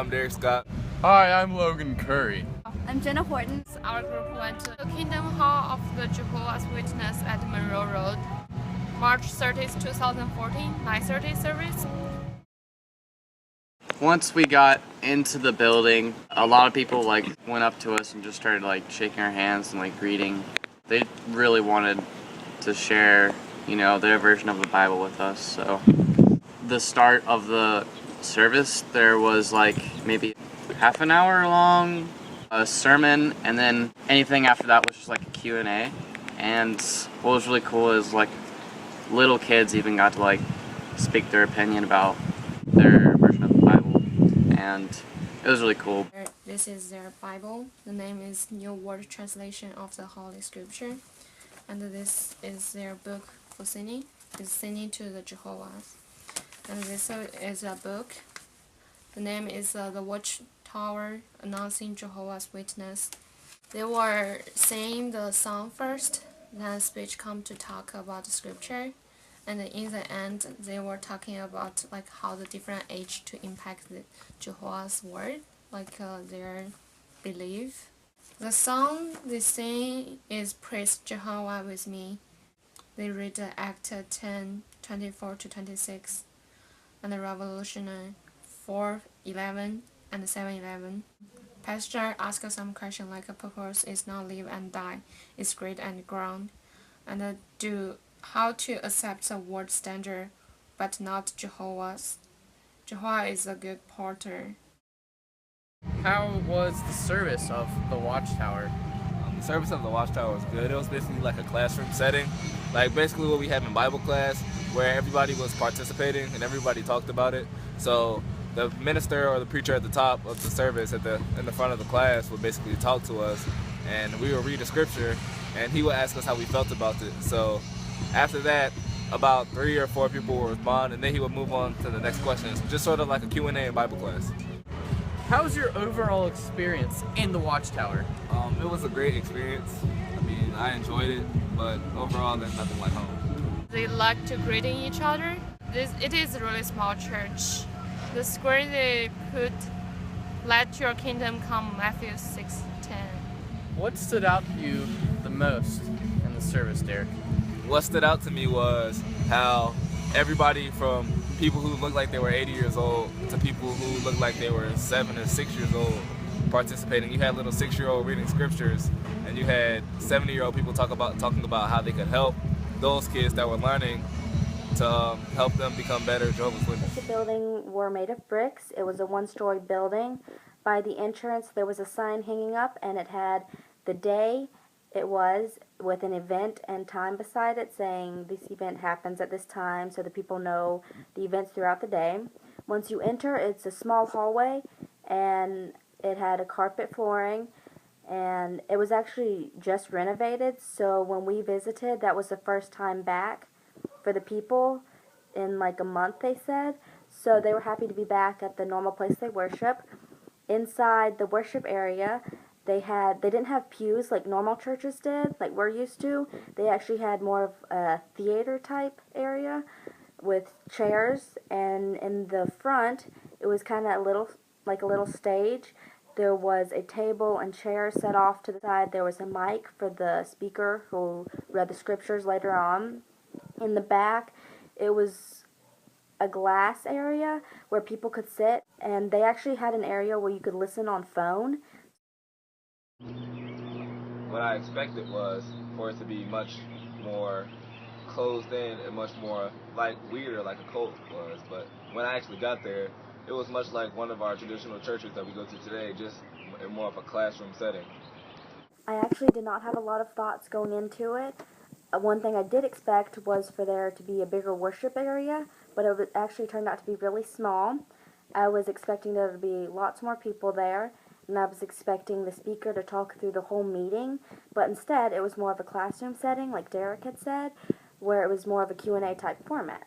I'm Derek Scott. Hi, I'm Logan Curry. I'm Jenna Horton. Our group went to the Kingdom Hall of the Jehovah's Witness at Monroe Road, March 30th, 2014, 9:30 service. Once we got into the building, a lot of people went up to us and just started shaking our hands and greeting. They really wanted to share, their version of the Bible with us. So the start of the service, there was maybe half an hour long a sermon, and then anything after that was just a Q&A. And what was really cool is little kids even got to speak their opinion about their version of the Bible, and it was really cool. This is their Bible. The name is New World Translation of the Holy Scripture, and this is their book for singing. It's singing to the Jehovah's, and this is a book. The name is The Watchtower Announcing Jehovah's Witness. They were singing the song first, then speech come to talk about the scripture, and in the end they were talking about how the different age to impact the Jehovah's word, their belief. The song they sing is Praise Jehovah with Me. They read Act 10:24-26 and the Revelation 4:11 and 7:11. Pastor asks some question purpose is not live and die, it's great and ground, and how to accept the word standard, but not Jehovah's. Jehovah is a good porter. How was the service of the Watchtower? The service of the Watchtower was good. It was basically a classroom setting, basically what we have in Bible class, where everybody was participating and everybody talked about it. So the minister or the preacher at the top of the service in the front of the class would basically talk to us, and we would read the scripture, and he would ask us how we felt about it. So after that, about 3 or 4 people would respond, and then he would move on to the next questions, just sort of like a Q&A in Bible class. How was your overall experience in the Watchtower? It was a great experience. I enjoyed it, but overall there's nothing like home. They like to greeting each other. It is a really small church. The square they put, "Let your kingdom come," Matthew 6:10. What stood out to you the most in the service, Derek? What stood out to me was how everybody from people who looked like they were 80 years old to people who looked like they were 7 or 6 years old participating. You had little 6-year-old reading scriptures, and you had 70-year-old people talking about how they could help those kids that were learning to help them become better Jehovah's Witnesses. The building were made of bricks. It was a 1-story building. By the entrance there was a sign hanging up, and it had the day it was with an event and time beside it saying this event happens at this time, so that people know the events throughout the day. Once you enter, it's a small hallway, and it had a carpet flooring, and it was actually just renovated, so when we visited, that was the first time back for the people in a month, they said. So they were happy to be back at the normal place they worship. Inside the worship area, they didn't have pews like normal churches did, like we're used to. They actually had more of a theater type area with chairs, and in the front it was kind of a little stage. There was a table and chairs set off to the side. There was a mic for the speaker who read the scriptures later on. In the back, it was a glass area where people could sit, and they actually had an area where you could listen on phone. What I expected was for it to be much more closed in and much more weirder, like a cult was. But when I actually got there, it was much like one of our traditional churches that we go to today, just in more of a classroom setting. I actually did not have a lot of thoughts going into it. One thing I did expect was for there to be a bigger worship area, but it actually turned out to be really small. I was expecting there to be lots more people there, and I was expecting the speaker to talk through the whole meeting, but instead it was more of a classroom setting, like Derek had said, where it was more of a Q&A type format.